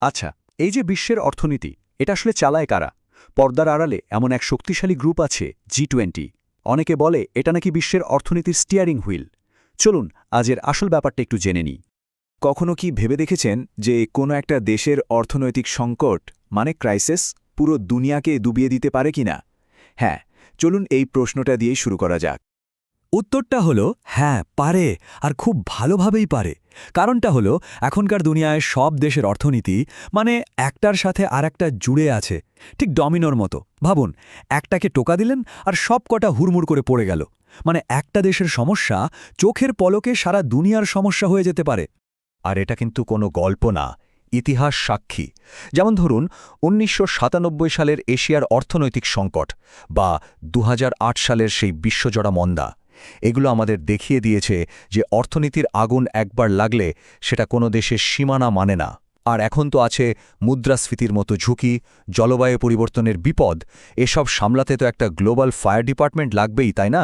আচ্ছা, এই যে বিশ্বের অর্থনীতি, এটা আসলে চালায় কারা? পর্দার আড়ালে এমন এক শক্তিশালী গ্রুপ আছে, G20। অনেকে বলে এটা নাকি বিশ্বের অর্থনীতির স্টিয়ারিং হুইল। চলুন আজের আসল ব্যাপারটা একটু জেনে নিই। কখনো কি ভেবে দেখেছেন যে কোনো একটা দেশের অর্থনৈতিক সংকট মানে ক্রাইসিস পুরো দুনিয়াকে ডুবিয়ে দিতে পারে কিনা? হ্যাঁ, চলুন এই প্রশ্নটা দিয়েই শুরু করা যাক। উত্তরটা হলো হ্যাঁ, পারে, আর খুব ভালোভাবেই পারে। কারণটা হলো এখনকার দুনিয়ায় সব দেশের অর্থনীতি মানে একটার সাথে আরেকটা জুড়ে আছে, ঠিক ডমিনোর মতো। ভাবুন, একটাকে টোকা দিলেন আর সব কটা হুড়মুড় করে পড়ে গেল। মানে একটা দেশের সমস্যা চোখের পলকে সারা দুনিয়ার সমস্যা হয়ে যেতে পারে। আর এটা কিন্তু কোনো গল্প না, ইতিহাস সাক্ষী। যেমন ধরুন ১৯৯৭ সালের এশিয়ার অর্থনৈতিক সংকট বা ২০০৮ সালের সেই বিশ্বজোড়া মন্দা। এগুলো আমাদের দেখিয়ে দিয়েছে যে অর্থনীতির আগুন একবার লাগলে সেটা কোনো দেশের সীমানা মানে না। আর এখন তো আছে মুদ্রাস্ফীতির মতো ঝুঁকি, জলবায়ু পরিবর্তনের বিপদ। এসব সামলাতে তো একটা গ্লোবাল ফায়ার ডিপার্টমেন্ট লাগবেই, তাই না?